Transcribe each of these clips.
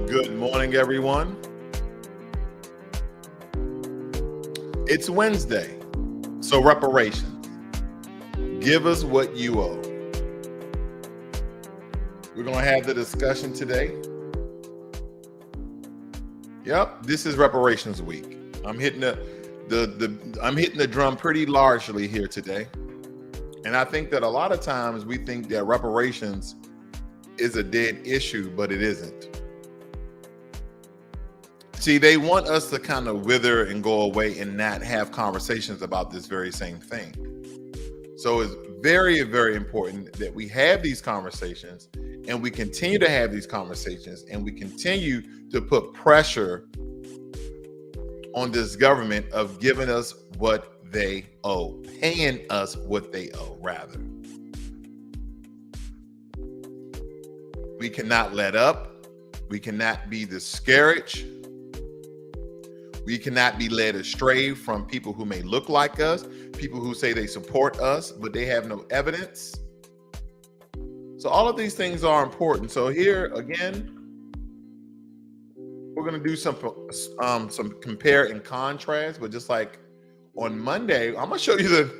Good morning, everyone. It's Wednesday, so reparations. Give us what you owe. We're going to have the discussion today. Yep, this is Reparations Week. I'm hitting the drum pretty largely here today. And I think that a lot of times we think that reparations is a dead issue, but it isn't. See, they want us to kind of wither and go away and not have conversations about this very same thing. So it's very, very important that we have these conversations and we continue to have these conversations and we continue to put pressure on this government of giving us what they owe, paying us what they owe, rather. We cannot let up. We cannot be discouraged. We cannot be led astray from people who may look like us, people who say they support us, but they have no evidence. So all of these things are important. So here again, we're going to do some compare and contrast, but just like on Monday, I'm going to show you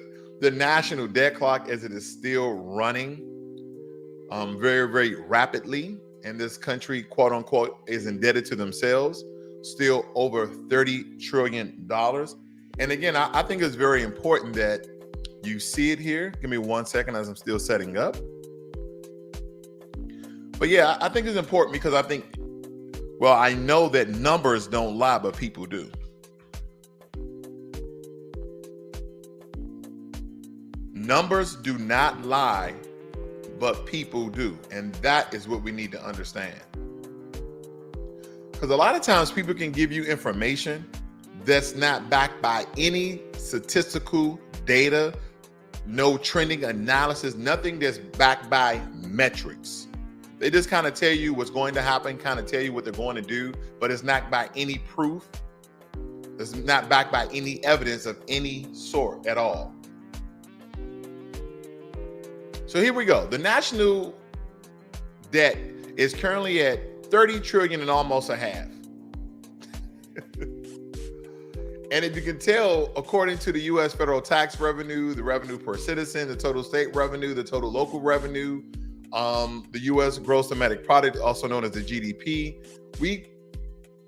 the national debt clock as it is still running very, very rapidly. And this country, quote unquote, is indebted to themselves. Still over $30 trillion. And again, I think it's very important that you see it here. Give me 1 second as I'm still setting up. But yeah, I think it's important because I know that numbers don't lie, but people do. Numbers do not lie, but people do. And that is what we need to understand. Because a lot of times people can give you information that's not backed by any statistical data, no trending analysis, nothing that's backed by metrics. They just kind of tell you what's going to happen, kind of tell you what they're going to do, but it's not by any proof. It's not backed by any evidence of any sort at all. So here we go. The national debt is currently at 30 trillion and almost a half. And if you can tell, according to the U.S. federal tax revenue, the revenue per citizen, the total state revenue, the total local revenue, the U.S. gross domestic product, also known as the GDP, we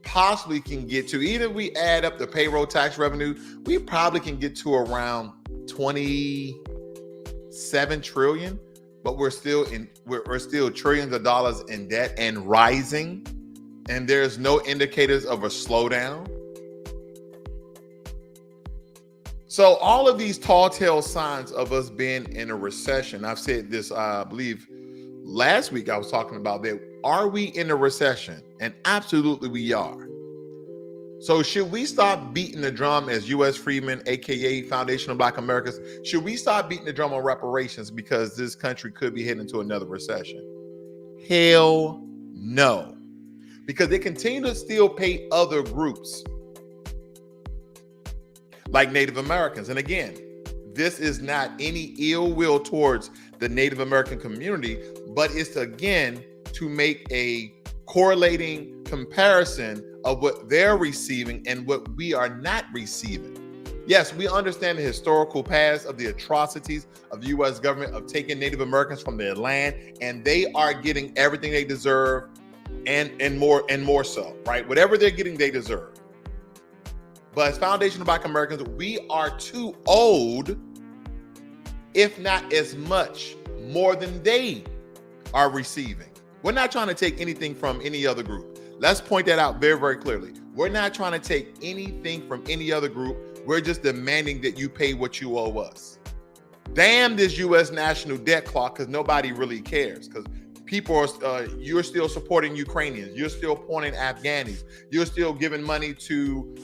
possibly can get to, even if we add up the payroll tax revenue, we probably can get to around 27 trillion. But we're still trillions of dollars in debt and rising, and there's no indicators of a slowdown. So all of these tall tale signs of us being in a recession, I've said this, I believe last week I was talking about that. Are we in a recession? And absolutely we are. So should we stop beating the drum as U.S. Freedmen, aka Foundational Black Americans? Should we stop beating the drum on reparations because this country could be heading into another recession? Hell no. Because they continue to still pay other groups like Native Americans. And again, this is not any ill will towards the Native American community, but it's again to make a correlating comparison of what they're receiving and what we are not receiving. Yes, we understand the historical past of the atrocities of the U.S. government of taking Native Americans from their land, and they are getting everything they deserve and more so, right? Whatever they're getting, they deserve. But as Foundational Black Americans, we are too old, if not as much, more than they are receiving. We're not trying to take anything from any other group. Let's point that out very, very clearly. We're not trying to take anything from any other group. We're just demanding that you pay what you owe us. Damn this U.S. national debt clock, because nobody really cares. Because people are, you're still supporting Ukrainians. You're still supporting Afghanis. You're still giving money to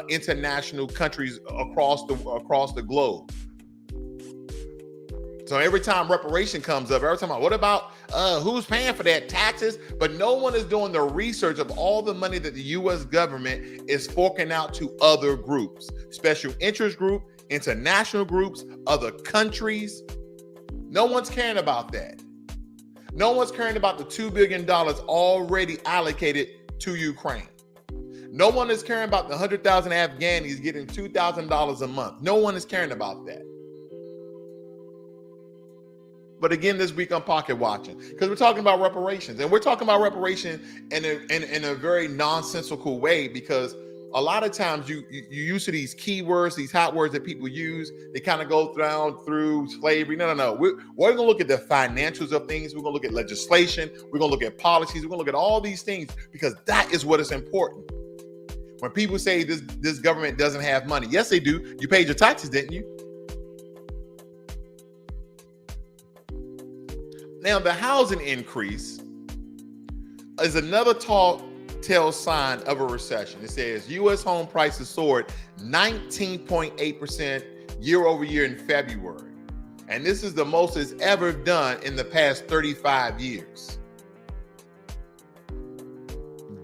international countries across the globe. So every time reparation comes up, what about who's paying for that? Taxes? But no one is doing the research of all the money that the U.S. government is forking out to other groups, special interest group, international groups, other countries. No one's caring about that. No one's caring about the $2 billion already allocated to Ukraine. No one is caring about the 100,000 Afghanis getting $2,000 a month. No one is caring about that. But again, this week I'm pocket watching because we're talking about reparations, and we're talking about reparations in a very nonsensical way, because a lot of times you use to these keywords, these hot words that people use. They kind of go through slavery. No. We're going to look at the financials of things. We're going to look at legislation. We're going to look at policies. We're going to look at all these things, because that is what is important. When people say this government doesn't have money, yes, they do. You paid your taxes, didn't you? Now, the housing increase is another telltale sign of a recession. It says U.S. home prices soared 19.8% year over year in February. And this is the most it's ever done in the past 35 years.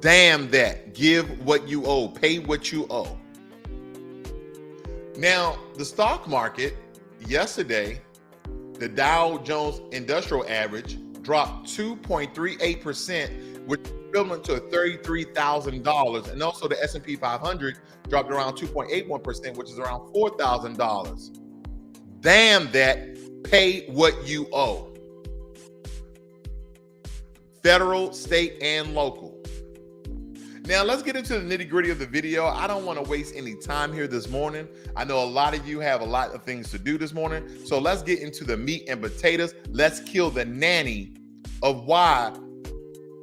Damn that. Give what you owe. Pay what you owe. Now, the stock market yesterday, the Dow Jones Industrial Average dropped 2.38%, which is equivalent to $33,000. And also the S&P 500 dropped around 2.81%, which is around $4,000. Damn that. Pay what you owe. Federal, state, and local. Now, let's get into the nitty-gritty of the video. I don't want to waste any time here this morning. I know a lot of you have a lot of things to do this morning. So let's get into the meat and potatoes. Let's kill the nanny of why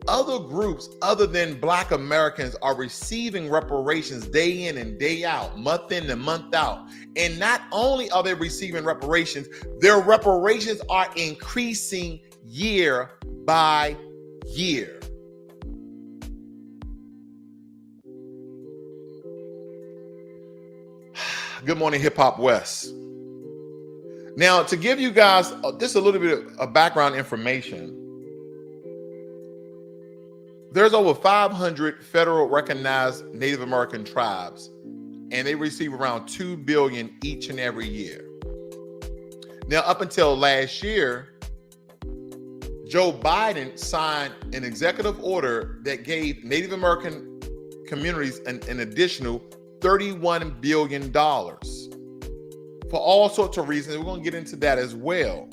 other groups other than Black Americans are receiving reparations day in and day out, month in and month out. And not only are they receiving reparations, their reparations are increasing year by year. Good morning, Hip Hop West. Now, to give you guys just a little bit of background information, there's over 500 federal recognized Native American tribes, and they receive around $2 billion each and every year. Now, up until last year, Joe Biden signed an executive order that gave Native American communities an additional $31 billion for all sorts of reasons. We're going to get into that as well.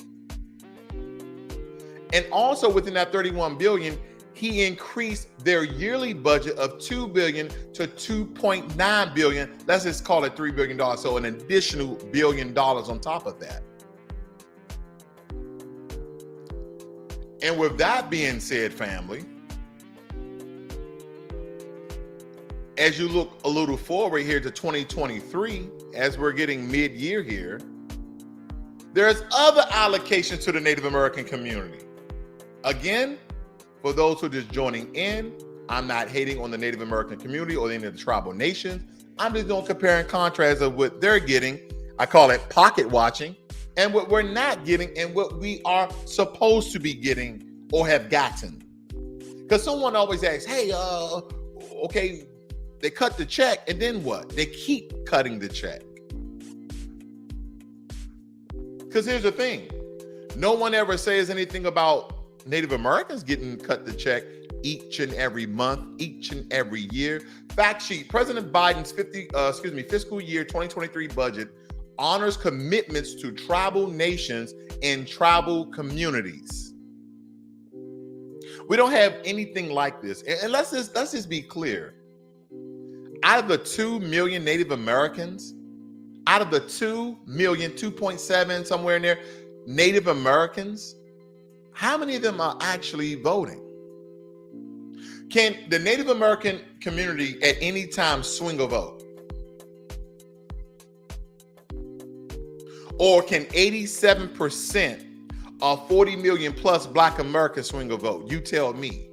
And also within that $31 billion, he increased their yearly budget of $2 billion to $2.9 billion. Let's just call it $3 billion. So an additional $1 billion on top of that. And with that being said, family, as you look a little forward here to 2023, as we're getting mid-year here, there's other allocations to the Native American community. Again, for those who are just joining in, I'm not hating on the Native American community or any of the tribal nations. I'm just going to compare and contrast of what they're getting. I call it pocket watching, and what we're not getting and what we are supposed to be getting or have gotten. Because someone always asks, hey, okay, they cut the check, and then what? They keep cutting the check. Because here's the thing. No one ever says anything about Native Americans getting cut the check each and every month, each and every year. Fact sheet, President Biden's fiscal year 2023 budget honors commitments to tribal nations and tribal communities. We don't have anything like this. And let's just be clear. Out of the 2 million Native Americans, out of the 2 million, 2.7, somewhere in there, Native Americans, how many of them are actually voting? Can the Native American community at any time swing a vote? Or can 87% of 40 million plus Black Americans swing a vote? You tell me.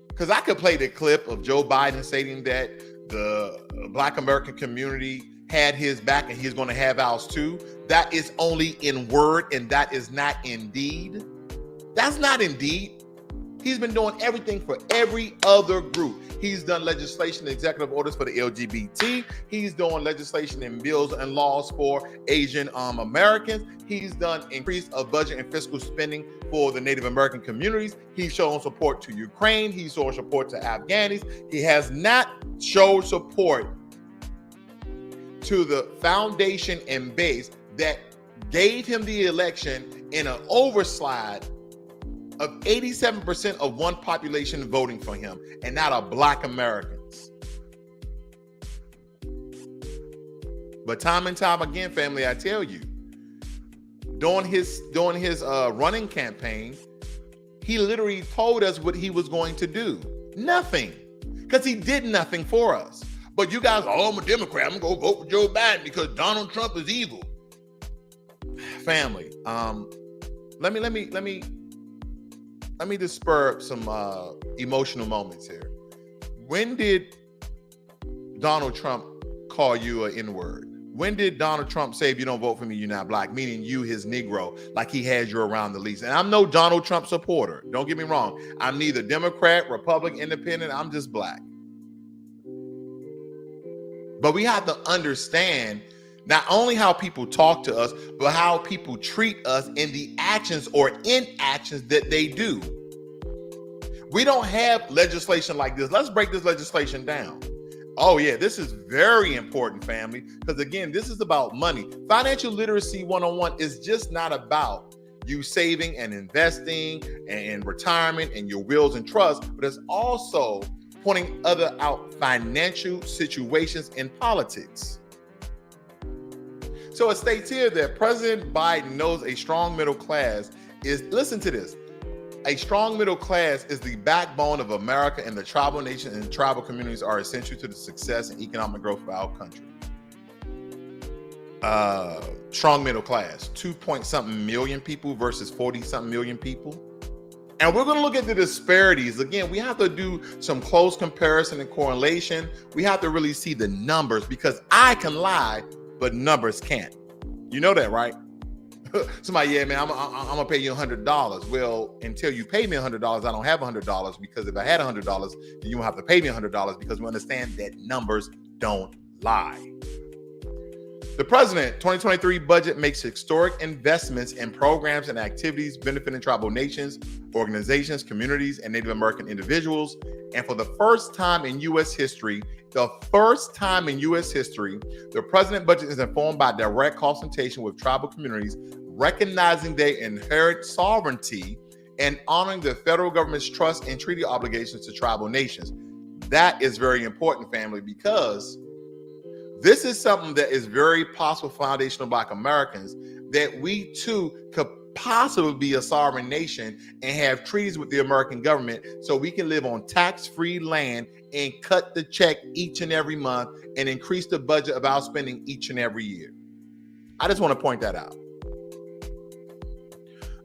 Because I could play the clip of Joe Biden stating that the Black American community had his back and he's going to have ours too. That is only in word and that is not in deed. That's not in deed. He's been doing everything for every other group. He's done legislation, executive orders for the LGBT. He's doing legislation and bills and laws for Asian Americans. He's done increase of budget and fiscal spending for the Native American communities. He's shown support to Ukraine. He's shown support to Afghanis. He has not shown support to the foundation and base that gave him the election in an overslide of 87% of one population voting for him, and not a Black Americans. But time and time again, family, I tell you, during his running campaign, he literally told us what he was going to do. Nothing, because he did nothing for us. But you guys, I'm a Democrat. I'm gonna go vote for Joe Biden because Donald Trump is evil. Family, let me just spur up some emotional moments here. When did Donald Trump call you an N-word? When did Donald Trump say, if you don't vote for me, you're not Black, meaning you, his Negro, like he has you around the least? And I'm no Donald Trump supporter. Don't get me wrong. I'm neither Democrat, Republican, Independent. I'm just Black. But we have to understand not only how people talk to us, but how people treat us in the actions or inactions that they do. We don't have legislation like this. Let's break this legislation down. Oh yeah, this is very important, family, because again, this is about money. Financial literacy 101 is just not about you saving and investing and retirement and your wills and trusts, but it's also pointing out financial situations in politics. So it states here that President Biden knows a strong middle class is, listen to this, a strong middle class is the backbone of America, and the tribal nations and tribal communities are essential to the success and economic growth of our country. Strong middle class, 2-point-something million people versus 40-something million people. And we're going to look at the disparities. Again, we have to do some close comparison and correlation. We have to really see the numbers, because I can lie, but numbers can't. You know that, right? Somebody, yeah, man, I'm gonna pay you $100. Well, until you pay me $100, I don't have $100, because if I had $100, then you won't have to pay me $100, because we understand that numbers don't lie. The president 2023 budget makes historic investments in programs and activities benefiting tribal nations, organizations, communities, and Native American individuals. And for the first time in U.S. history, the president budget is informed by direct consultation with tribal communities, recognizing their inherent sovereignty and honoring the federal government's trust and treaty obligations to tribal nations. That is very important, family, because this is something that is very possible for foundational Black Americans, that we too could possibly be a sovereign nation and have treaties with the American government so we can live on tax-free land and cut the check each and every month and increase the budget of our spending each and every year. I just want to point that out.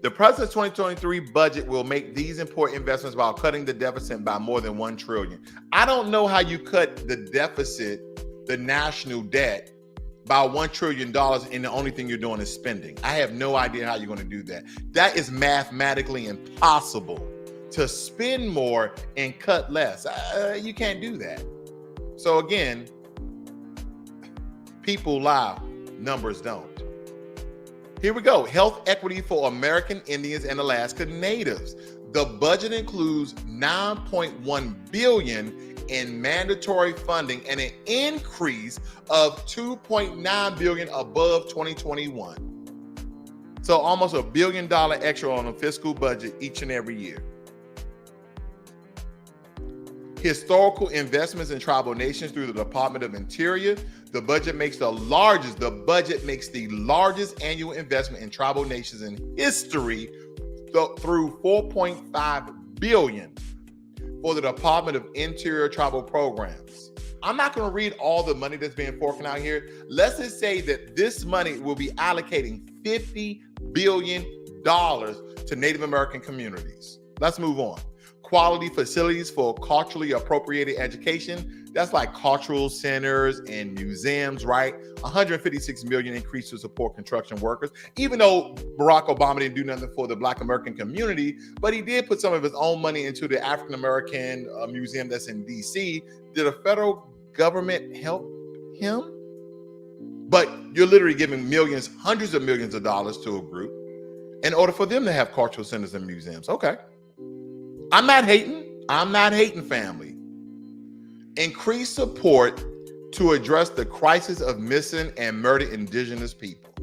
The president's 2023 budget will make these important investments while cutting the deficit by more than $1 trillion. I don't know how you cut the deficit, the national debt, by $1 trillion, and the only thing you're doing is spending. I have no idea how you're going to do that. That is mathematically impossible, to spend more and cut less. You can't do that. So again, people lie, numbers don't. Here we go. Health equity for American Indians and Alaska Natives. The budget includes $9.1 billion in mandatory funding and an increase of $2.9 billion above 2021. So almost $1 billion extra on the fiscal budget each and every year. Historical investments in tribal nations through the Department of Interior. The budget makes the largest annual investment in tribal nations in history through $4.5 billion for the Department of Interior tribal programs. I'm not going to read all the money that's being forking out here. Let's just say that this money will be allocating $50 billion to Native American communities. Let's move on. quality facilities for culturally appropriated education. That's like cultural centers and museums, right? 156 million increase to support construction workers. Even though Barack Obama didn't do nothing for the Black American community, but he did put some of his own money into the African American museum that's in DC. Did the federal government help him? But you're literally giving millions, hundreds of millions of dollars to a group in order for them to have cultural centers and museums. Okay. I'm not hating, family. Increase support to address the crisis of missing and murdered indigenous people.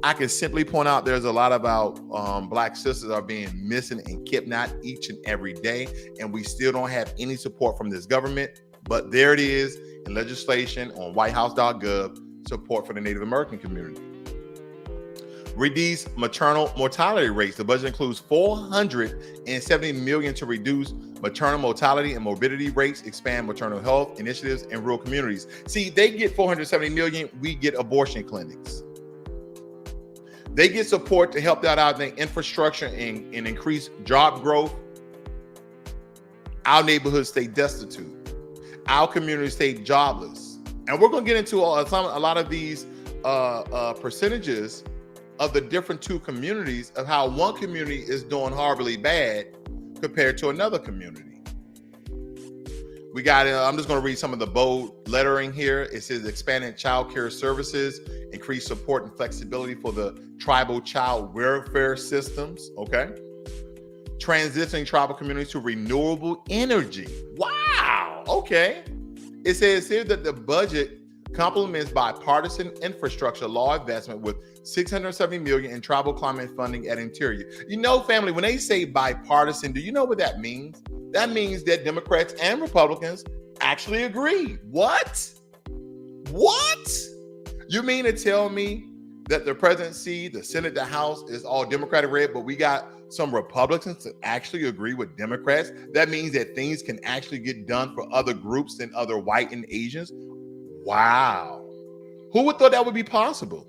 I can simply point out there's a lot about Black sisters are being missing and kidnapped each and every day, and we still don't have any support from this government. But there it is in legislation on whitehouse.gov, support for the Native American community. Reduce maternal mortality rates. The budget includes $470 million to reduce maternal mortality and morbidity rates, expand maternal health initiatives in rural communities. See, they get $470 million, we get abortion clinics. They get support to help that out in the infrastructure and increase job growth. Our neighborhoods stay destitute. Our communities stay jobless. And we're going to get into a lot of these percentages of the different two communities of how one community is doing horribly bad compared to another community. We got, I'm just going to read some of the bold lettering here. It says expanded child care services, increased support and flexibility for the tribal child welfare systems. Okay. Transitioning tribal communities to renewable energy. Wow. Okay. It says here that the budget complements bipartisan infrastructure law investment with $670 million in tribal climate funding at Interior. You know, family, when they say bipartisan, do you know what that means? That means that Democrats and Republicans actually agree. What? You mean to tell me that the presidency, the Senate, the House is all Democratic red, but we got some Republicans that actually agree with Democrats? That means that things can actually get done for other groups than other white and Asians? Wow. Who would thought that would be possible?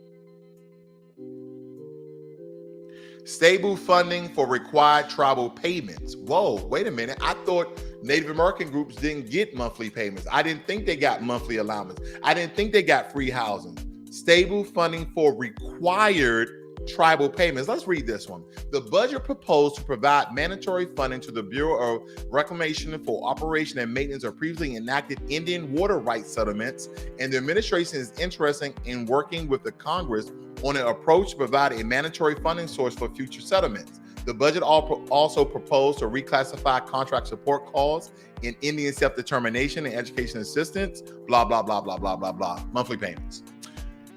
Stable funding for required tribal payments. Whoa, wait a minute. I thought Native American groups didn't get monthly payments. I didn't think they got monthly allowance. I didn't think they got free housing. Stable funding for required tribal payments. Let's read this one. The budget proposed to provide mandatory funding to the Bureau of Reclamation for operation and maintenance of previously enacted Indian water rights settlements, and the administration is interested in working with the Congress on an approach to provide a mandatory funding source for future settlements. The budget also proposed to reclassify contract support calls in Indian self-determination and education assistance, blah, blah, blah, blah, blah, blah, blah, monthly payments.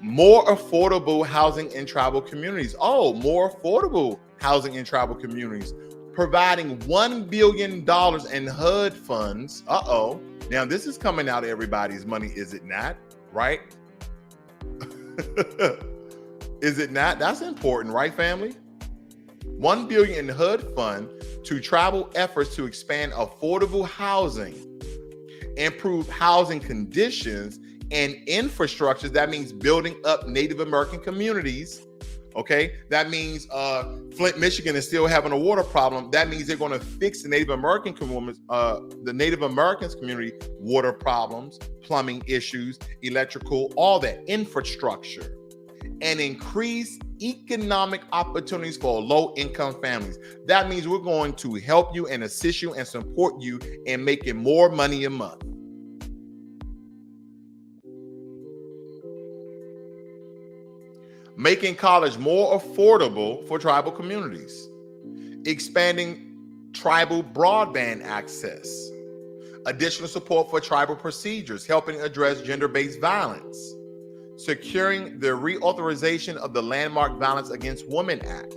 More affordable housing in tribal communities. Oh, more affordable housing in tribal communities. Providing $1 billion in HUD funds. Uh-oh. Now, this is coming out of everybody's money, is it not? Right? Is it not? That's important, right, family? $1 billion in HUD fund to tribal efforts to expand affordable housing, improve housing conditions, and infrastructures. That means building up Native American communities. Okay, that means Flint, Michigan is still having a water problem. That means they're going to fix the Native American the Native Americans community water problems, plumbing issues, electrical, all that infrastructure, and increase economic opportunities for low-income families. That means we're going to help you and assist you and support you in making more money a month. Making college more affordable for tribal communities, expanding tribal broadband access, additional support for tribal procedures, helping address gender-based violence, securing the reauthorization of the landmark Violence Against Women Act,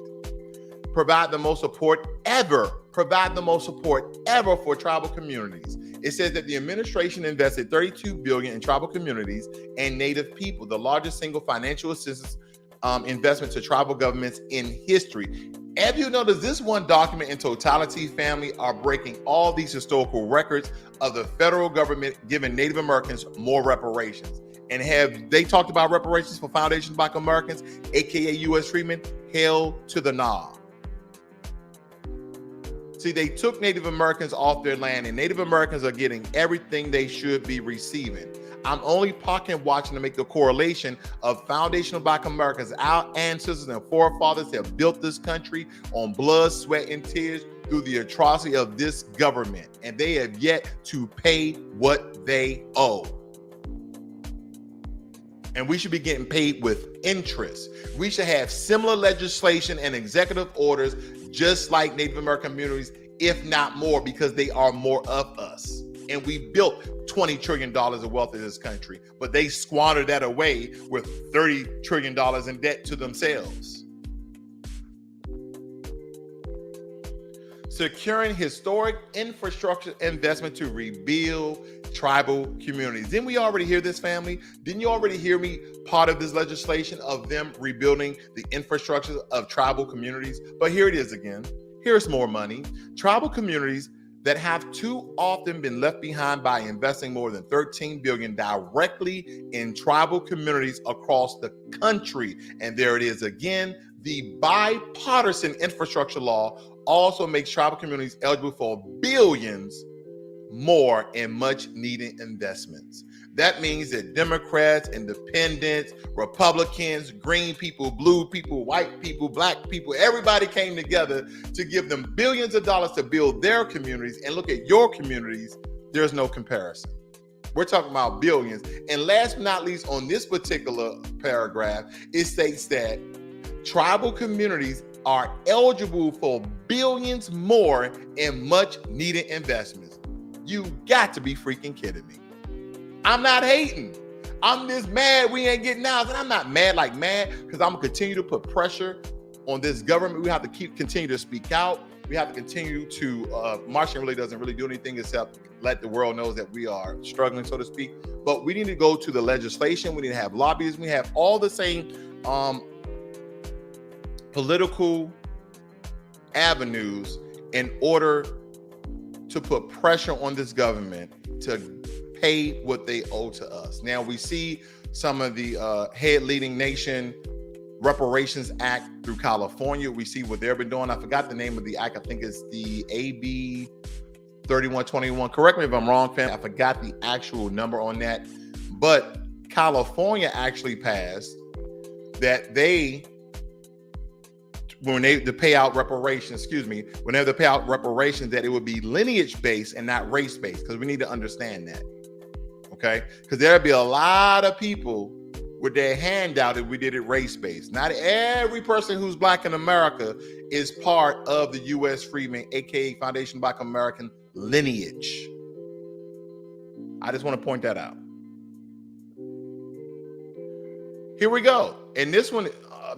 provide the most support ever for tribal communities. It says that the administration invested $32 billion in tribal communities and Native people, the largest single financial assistance investment to tribal governments in history. Have you noticed this one document in totality, family, are breaking all these historical records of the federal government giving Native Americans more reparations? And have they talked about reparations for Foundation Black Americans, aka U.S. treatment? Hell to the nah. See, they took Native Americans off their land, and Native Americans are getting everything they should be receiving. I'm only watching to make the correlation of foundational Black Americans. Our ancestors and forefathers have built this country on blood, sweat, and tears through the atrocity of this government, and they have yet to pay what they owe. And we should be getting paid with interest. We should have similar legislation and executive orders just like Native American communities, if not more, because they are more of us. And we built $20 trillion of wealth in this country, but they squandered that away with $30 trillion in debt to themselves. Securing historic infrastructure investment to rebuild tribal communities. Didn't we already hear this, family? Didn't you already hear me part of this legislation of them rebuilding the infrastructure of tribal communities? But here it is again. Here's more money. Tribal communities that have too often been left behind by investing more than $13 billion directly in tribal communities across the country. And there it is again. The bipartisan infrastructure law also makes tribal communities eligible for billions more in much needed investments. That means that Democrats, independents, Republicans, green people, blue people, white people, black people, everybody came together to give them billions of dollars to build their communities. And look at your communities, there's no comparison. We're talking about billions. And last but not least, on this particular paragraph, it states that tribal communities are eligible for billions more in much needed investments. You got to be freaking kidding me. I'm not hating. I'm just mad we ain't getting out. And I'm not mad because I'm gonna continue to put pressure on this government. We have to continue to speak out. We have to continue to, marching really doesn't really do anything except let the world know that we are struggling, so to speak. But we need to go to the legislation. We need to have lobbyists. We have all the same political avenues in order to put pressure on this government to pay what they owe to us. Now we see some of the head leading nation Reparations Act through California. We see what they've been doing. I forgot the name of the act. I think it's the AB 3121. Correct me if I'm wrong, fam. I forgot the actual number on that. But California actually passed that when they to pay out reparations, whenever they pay out reparations, that it would be lineage-based and not race-based, because we need to understand that, okay? Because there'd be a lot of people with their hand out if we did it race-based. Not every person who's Black in America is part of the U.S. Freedmen, aka Foundation Black American lineage. I just want to point that out. Here we go. And this one,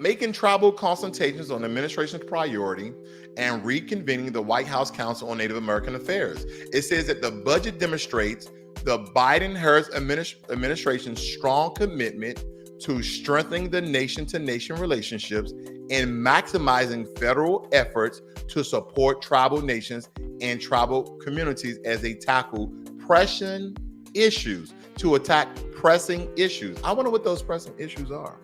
making tribal consultations on administration's priority and reconvening the White House Council on Native American Affairs. It says that the budget demonstrates the Biden-Harris administration's strong commitment to strengthening the nation-to-nation relationships and maximizing federal efforts to support tribal nations and tribal communities as they tackle pressing issues, to attack pressing issues. I wonder what those pressing issues are.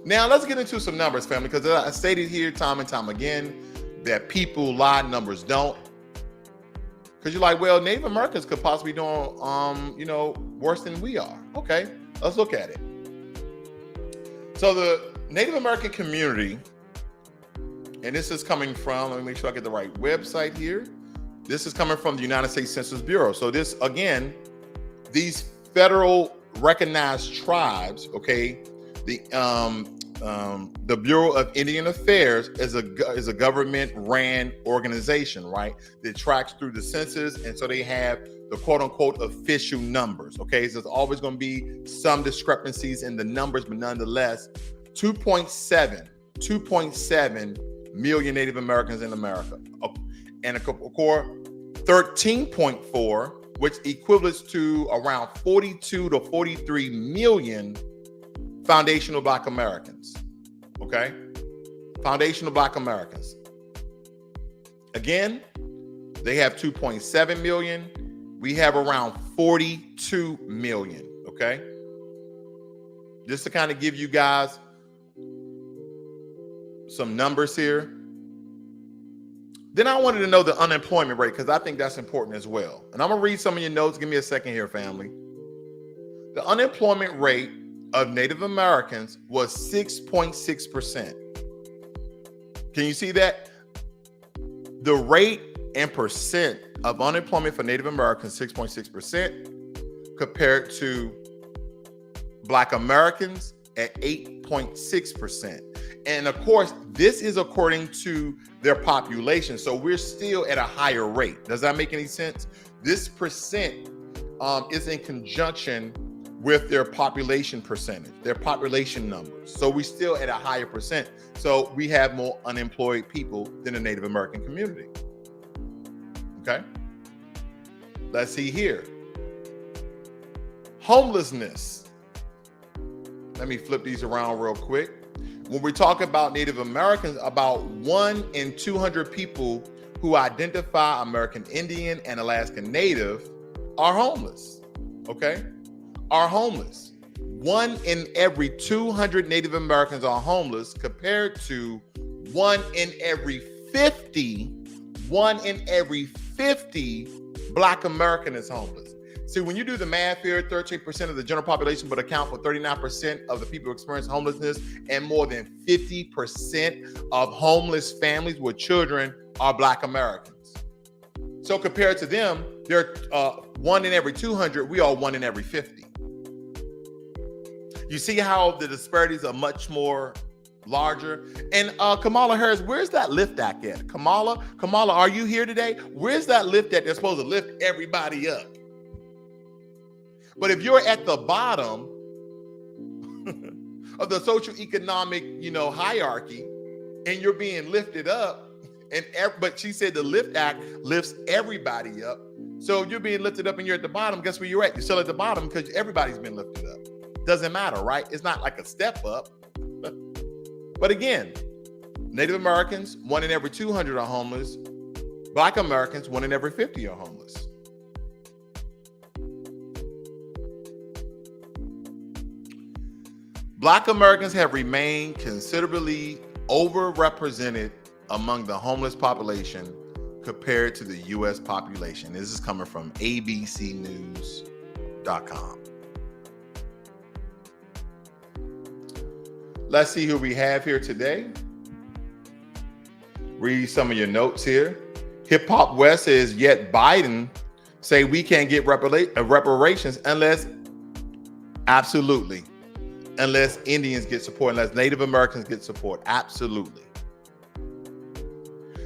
Now, let's get into some numbers, family, because I stated here time and time again that people lie, numbers don't. Because you're like, well, Native Americans could possibly be doing, worse than we are. Okay, let's look at it. So the Native American community, and this is coming from, let me make sure I get the right website here. This is coming from the United States Census Bureau. So this, again, these federal recognized tribes, okay, the Bureau of Indian Affairs is a government-ran organization, right? That tracks through the census, and so they have the quote-unquote official numbers. Okay, so there's always going to be some discrepancies in the numbers, but nonetheless, 2.7 million Native Americans in America, and a core 13.4, which equates to around 42 to 43 million foundational Black Americans. Okay, foundational Black Americans. Again, they have 2.7 million. We have around 42 million. Okay, just to kind of give you guys some numbers here. Then I wanted to know the unemployment rate because I think that's important as well. And I'm going to read some of your notes. Give me a second here, family. The unemployment rate of Native Americans was 6.6%. Can you see that? The rate and percent of unemployment for Native Americans, 6.6%, compared to Black Americans at 8.6%. And of course, this is according to their population. So we're still at a higher rate. Does that make any sense? This percent is in conjunction with their population percentage, their population numbers. So we're still at a higher percent. So we have more unemployed people than the Native American community. Okay. Let's see here. Homelessness. Let me flip these around real quick. When we talk about Native Americans, about 1 in 200 people who identify American Indian and Alaskan Native are homeless. Okay? Are homeless. 1 in every 200 Native Americans are homeless compared to 1 in every 50 Black American is homeless. See, when you do the math here, 13% of the general population would account for 39% of the people who experience homelessness, and more than 50% of homeless families with children are Black Americans. So compared to them, they're 1 in every 200, we are 1 in every 50. You see how the disparities are much more larger? And Kamala Harris, where's that LIFT Act at? Kamala, are you here today? Where's that LIFT Act that's supposed to lift everybody up? But if you're at the bottom of the socioeconomic, hierarchy, and you're being lifted up, but she said the LIFT Act lifts everybody up. So you're being lifted up and you're at the bottom. Guess where you're at? You're still at the bottom because everybody's been lifted up. Doesn't matter, right? It's not like a step up. But again, Native Americans, 1 in every 200 are homeless. Black Americans, 1 in every 50 are homeless. Black Americans have remained considerably overrepresented among the homeless population compared to the U.S. population. This is coming from abcnews.com. Let's see who we have here today. Read some of your notes here. Hip Hop West says, yet Biden say we can't get reparations unless Indians get support, unless Native Americans get support. Absolutely.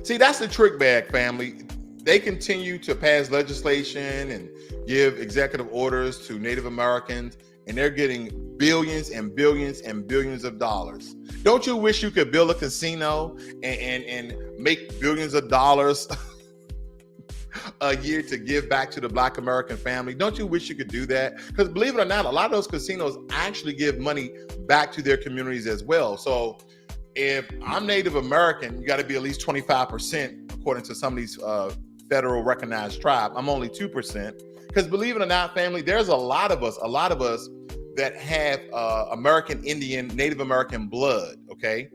See, that's the trick bag, family. They continue to pass legislation and give executive orders to Native Americans, and they're getting billions and billions and billions of dollars. Don't you wish you could build a casino and make billions of dollars a year to give back to the Black American family? Don't you wish you could do that? Because believe it or not, a lot of those casinos actually give money back to their communities as well. So if I'm Native American, you got to be at least 25%, according to some of these federal recognized tribes. I'm only 2%. Because believe it or not, family, there's a lot of us that have American Indian, Native American blood, okay?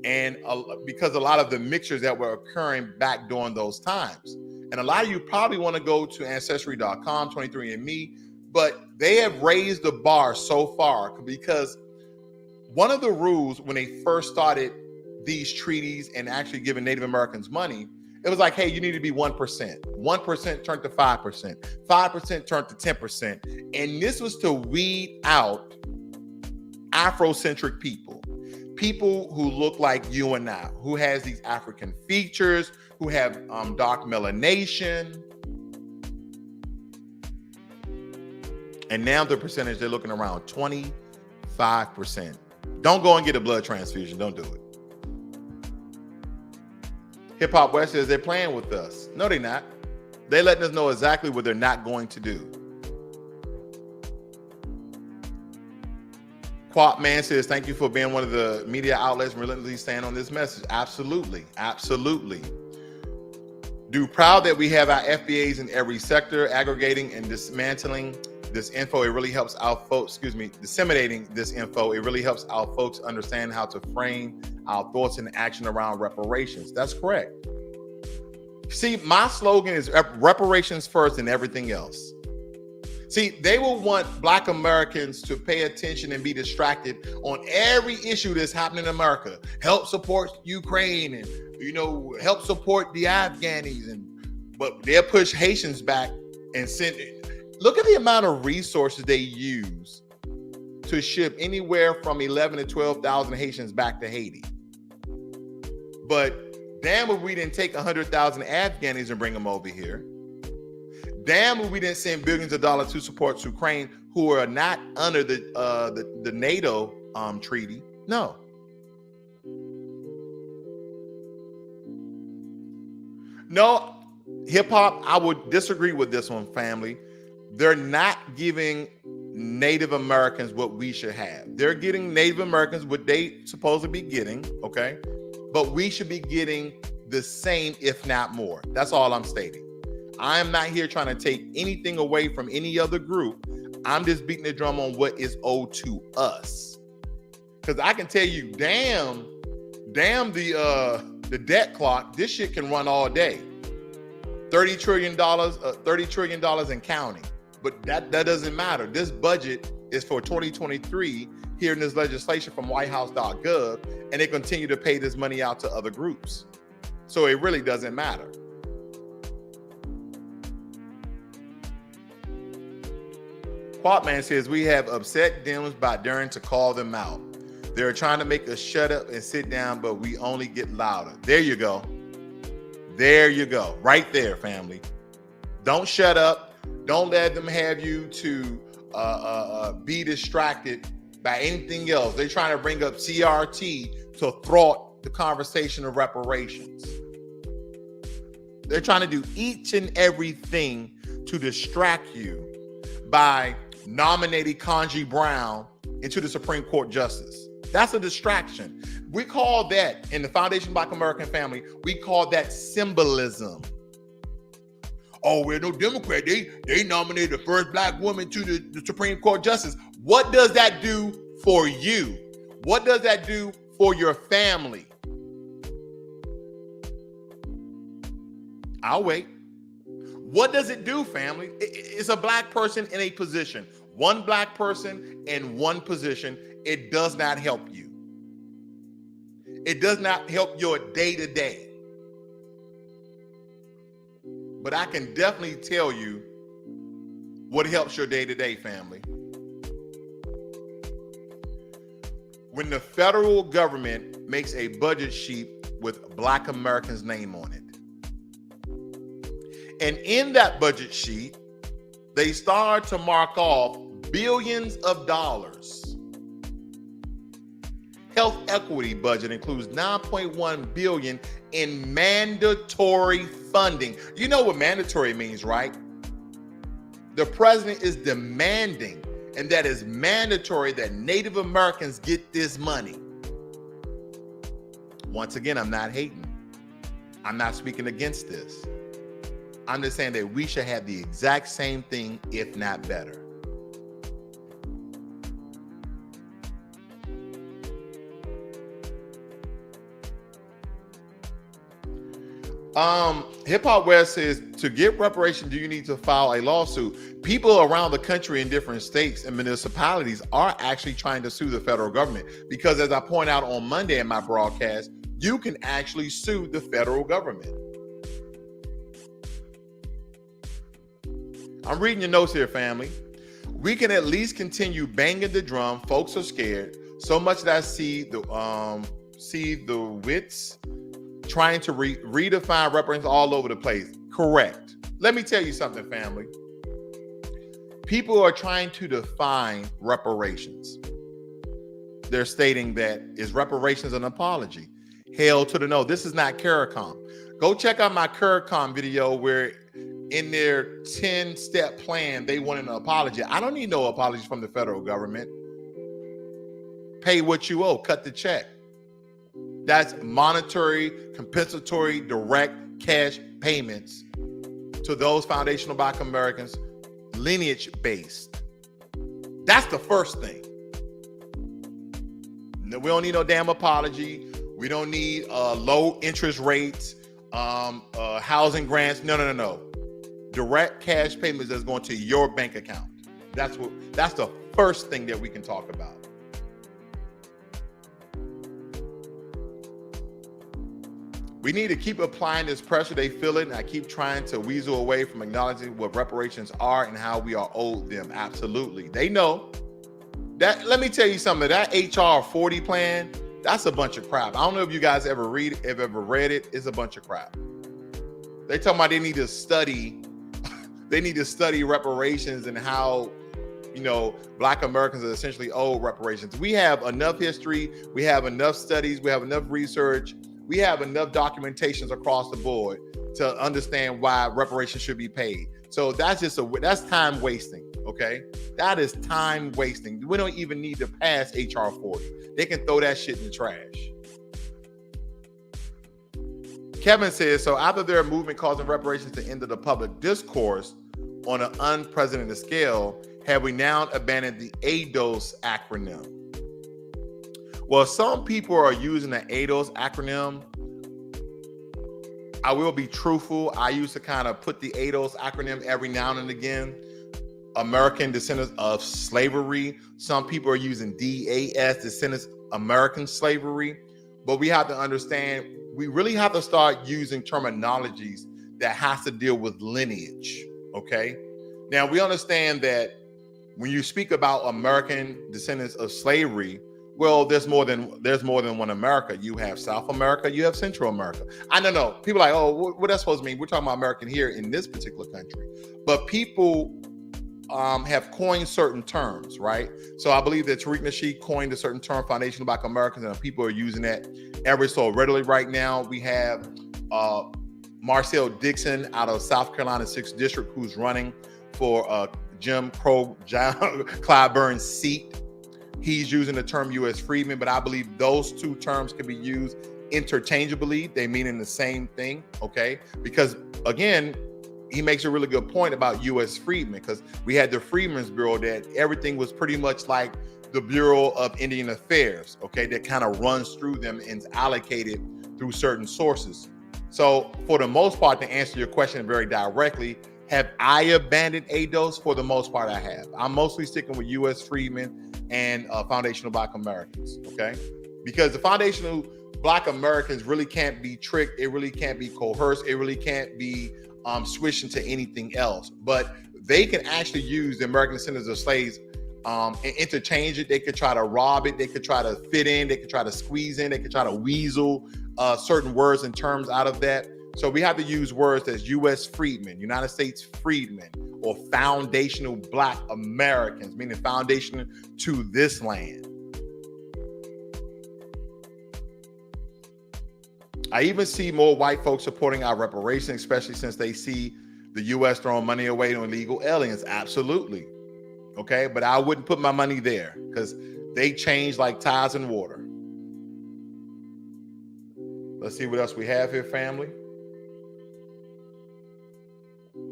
And because a lot of the mixtures that were occurring back during those times. And a lot of you probably want to go to Ancestry.com, 23andMe, but they have raised the bar so far because one of the rules when they first started these treaties and actually giving Native Americans money, it was like, hey, you need to be 1%. 1% turned to 5%. 5% turned to 10%. And this was to weed out Afrocentric people. People who look like you and I, who has these African features, who have dark melanation. And now the percentage, they're looking around 25%. Don't go and get a blood transfusion. Don't do it. Hip Hop West says they're playing with us. No, they're not. They're letting us know exactly what they're not going to do. Quap Man says, thank you for being one of the media outlets and relentlessly stand on this message. Absolutely. Absolutely. Do proud that we have our FBAs in every sector, aggregating and dismantling this info. It really helps our folks, disseminating this info. It really helps our folks understand how to frame our thoughts and action around reparations. That's correct. See, my slogan is reparations first and everything else. See, they will want Black Americans to pay attention and be distracted on every issue that's happening in America. Help support Ukraine and, help support the Afghanis. But they'll push Haitians back and send. Look at the amount of resources they use to ship anywhere from 11 to 12,000 Haitians back to Haiti. But damn if we didn't take 100,000 Afghanis and bring them over here. Damn if we didn't send billions of dollars to support Ukraine, who are not under the NATO treaty. No. No, hip hop, I would disagree with this one, family. They're not giving Native Americans what we should have. They're getting Native Americans what they supposed to be getting, okay? But we should be getting the same, if not more. That's all I'm stating. I am not here trying to take anything away from any other group. I'm just beating the drum on what is owed to us. Because I can tell you, damn the debt clock, this shit can run all day. $30 trillion and counting. But that doesn't matter. This budget is for 2023 here in this legislation from whitehouse.gov, and they continue to pay this money out to other groups. So it really doesn't matter. Quatman says, we have upset Dems by daring to call them out. They're trying to make us shut up and sit down, but we only get louder. There you go. There you go. Right there, family. Don't shut up. Don't let them have you to be distracted by anything else. They're trying to bring up CRT to thwart the conversation of reparations. They're trying to do each and everything to distract you by nominating Ketanji Brown into the Supreme Court justice. That's a distraction. We call that, in the Foundation Black American Family, we call that symbolism. Oh, we're no Democrat. They nominated the first Black woman to the Supreme Court justice. What does that do for you? What does that do for your family? I'll wait. What does it do, family? It's a Black person in a position. One Black person in one position. It does not help you. It does not help your day-to-day. But I can definitely tell you what helps your day-to-day, family. When the federal government makes a budget sheet with Black Americans' name on it. And in that budget sheet, they start to mark off billions of dollars. Health equity budget includes $9.1 billion in mandatory funding. You know what mandatory means, right? The president is demanding, and that is mandatory, that Native Americans get this money. Once again, I'm not hating. I'm not speaking against this. I'm just saying that we should have the exact same thing, if not better. Hip Hop West says, to get reparations, do you need to file a lawsuit? People around the country in different states and municipalities are actually trying to sue the federal government because, as I point out on Monday in my broadcast, you can actually sue the federal government. I'm reading your notes here, family. We can at least continue banging the drum. Folks are scared. So much that I see the wits trying to redefine reparations all over the place. Correct. Let me tell you something, family. People are trying to define reparations. They're stating that, is reparations an apology? Hell to the no. This is not CARICOM. Go check out my CARICOM video where in their 10-step plan, they wanted an apology. I don't need no apologies from the federal government. Pay what you owe. Cut the check. That's monetary, compensatory, direct cash payments to those foundational Black Americans, lineage-based. That's the first thing. We don't need no damn apology. We don't need low interest rates. housing grants. No. Direct cash payments that's going to your bank account. That's the first thing that we can talk about. We need to keep applying this pressure. They feel it, and I keep trying to weasel away from acknowledging what reparations are and how we are owed them. Absolutely. They know that. Let me tell you something. That HR 40 plan, that's a bunch of crap. I don't know if you guys ever read it. It's a bunch of crap. They talking about they need to study reparations and how, Black Americans are essentially owed reparations. We have enough history. We have enough studies. We have enough research. We have enough documentations across the board to understand why reparations should be paid. So that's time wasting, okay? That is time wasting. We don't even need to pass HR 40. They can throw that shit in the trash. Kevin says, so after their movement causing reparations to enter the public discourse on an unprecedented scale, have we now abandoned the ADOS acronym? Well, some people are using the ADOS acronym. I will be truthful. I used to kind of put the ADOS acronym every now and again. American Descendants of Slavery. Some people are using DAS, Descendants American Slavery. But we have to understand, we really have to start using terminologies that has to deal with lineage, okay? Now, we understand that when you speak about American Descendants of Slavery, well, there's more than one America. You have South America, you have Central America. I don't know. People are like, oh, what that's supposed to mean? We're talking about American here in this particular country. But people have coined certain terms, right? So I believe that Tariq Nasheed coined a certain term, foundational Black Americans, and people are using that ever so readily right now. We have Marcel Dixon out of South Carolina 6th District, who's running for Jim Crow Clyburn's seat. He's using the term U.S. freedmen, but I believe those two terms can be used interchangeably. They mean in the same thing, okay? Because again, he makes a really good point about U.S. freedmen, because we had the Freedmen's Bureau that everything was pretty much like the Bureau of Indian Affairs, okay? That kind of runs through them and is allocated through certain sources. So for the most part, to answer your question very directly, have I abandoned ADOS? For the most part, I have. I'm mostly sticking with U.S. freedmen and foundational Black Americans, okay? Because the foundational Black Americans really can't be tricked. It really can't be coerced. It really can't be switched into anything else. But they can actually use the American Descendants of Slaves and interchange it. They could try to rob it. They could try to fit in. They could try to squeeze in. They could try to weasel certain words and terms out of that. So we have to use words as U.S. freedmen, United States freedmen, or foundational Black Americans, meaning foundational to this land. I even see more white folks supporting our reparations, especially since they see the U.S. throwing money away to illegal aliens. Absolutely. Okay, but I wouldn't put my money there because they change like tides in water. Let's see what else we have here, family.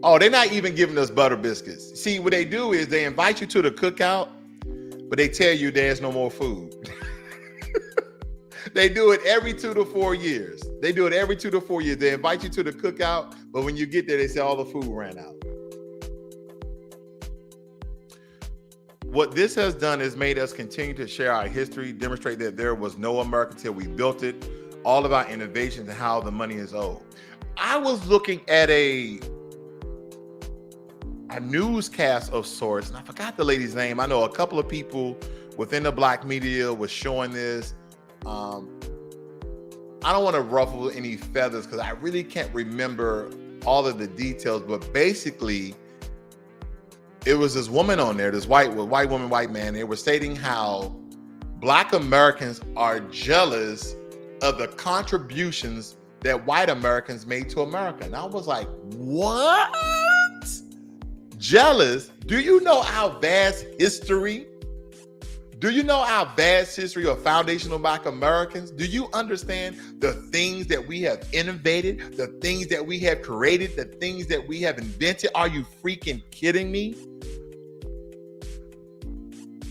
Oh, they're not even giving us butter biscuits. See, what they do is they invite you to the cookout, but they tell you there's no more food. They do it every 2 to 4 years. They invite you to the cookout, but when you get there, they say all the food ran out. What this has done is made us continue to share our history, demonstrate that there was no America till we built it, all about innovations and how the money is owed. I was looking at a newscast of sorts, and I forgot the lady's name. I know a couple of people within the Black media was showing this. I don't want to ruffle any feathers because I really can't remember all of the details, but basically it was this woman on there, this white woman, white man. They were stating how Black Americans are jealous of the contributions that white Americans made to America. And I was like, what? Jealous? Do you know our vast history? Do you know our vast history of foundational Black Americans? Do you understand the things that we have innovated, the things that we have created, the things that we have invented? Are you freaking kidding me?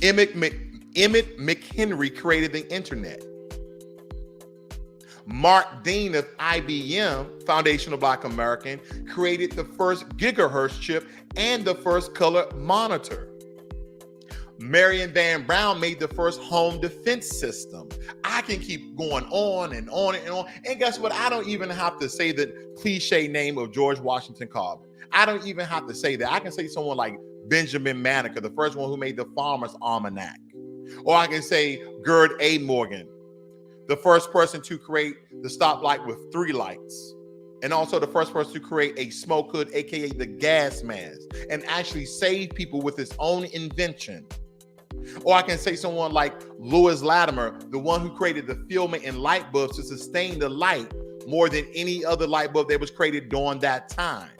Emmett McHenry created the internet. Mark Dean of IBM, foundational Black American, created the first gigahertz chip and the first color monitor. Marion Van Braun made the first home defense system. I can keep going on and on and on. And guess what? I don't even have to say the cliche name of George Washington Carver. I don't even have to say that. I can say someone like Benjamin Banneker, the first one who made the Farmer's Almanac. Or I can say Gerd A. Morgan, the first person to create the stoplight with 3 lights. And also the first person to create a smoke hood, aka the gas mask, and actually save people with his own invention. Or I can say someone like Lewis Latimer, the one who created the filament in light bulbs to sustain the light more than any other light bulb that was created during that time.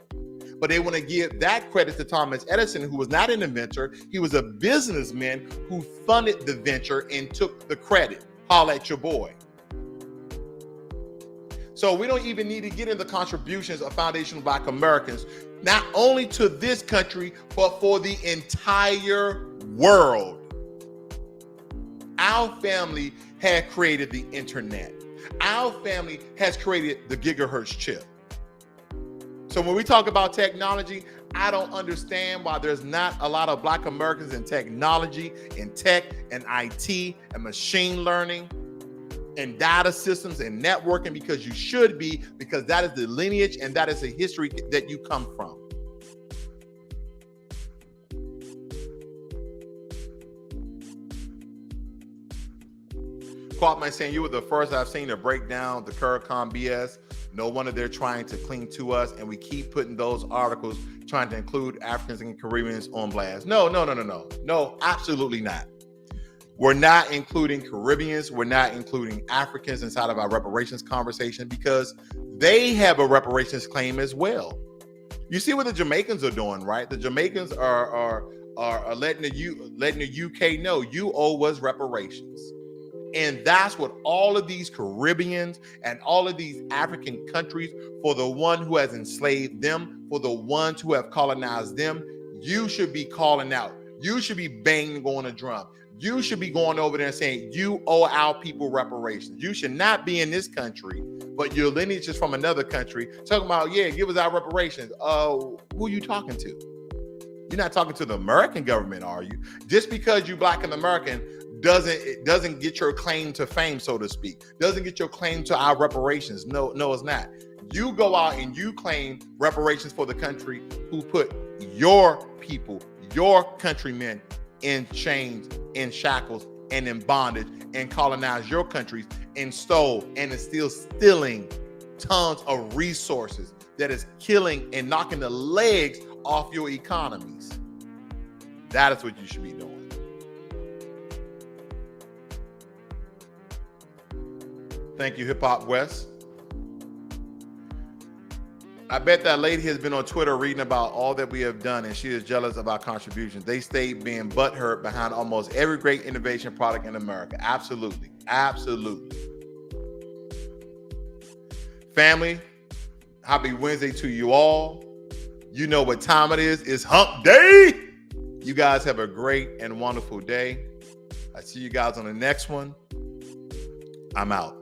But they want to give that credit to Thomas Edison, who was not an inventor. He was a businessman who funded the venture and took the credit. Holla at your boy. So we don't even need to get into the contributions of foundational Black Americans, not only to this country, but for the entire world. Our family had created the internet. Our family has created the gigahertz chip. So when we talk about technology, I don't understand why there's not a lot of Black Americans in technology, in tech, and IT, and machine learning, and data systems, and networking, because you should be, because that is the lineage and that is the history that you come from. Quatman saying, you were the first I've seen to break down the Curricom BS. No wonder they're trying to cling to us, and we keep putting those articles trying to include Africans and Caribbeans on blast. No, absolutely not. We're not including Caribbeans. We're not including Africans inside of our reparations conversation because they have a reparations claim as well. You see what the Jamaicans are doing, right? The Jamaicans are letting the UK know you owe us reparations. And that's what all of these Caribbeans and all of these African countries, for the one who has enslaved them, for the ones who have colonized them, you should be calling out. You should be banging on a drum. You should be going over there and saying, you owe our people reparations. You should not be in this country, but your lineage is from another country, talking about, yeah, give us our reparations. Who are you talking to? You're not talking to the American government, are you? Just because you Black and American doesn't get your claim to fame, so to speak. Doesn't get your claim to our reparations. No, it's not. You go out and you claim reparations for the country who put your people, your countrymen in chains, in shackles, and in bondage, and colonized your countries and stole and is still stealing tons of resources that is killing and knocking the legs off your economies. That is what you should be doing. Thank you, Hip Hop West. I bet that lady has been on Twitter reading about all that we have done, and she is jealous of our contributions. They stayed being butthurt behind almost every great innovation product in America. Absolutely. Absolutely. Family, happy Wednesday to you all. You know what time it is. It's hump day. You guys have a great and wonderful day. I see you guys on the next one. I'm out.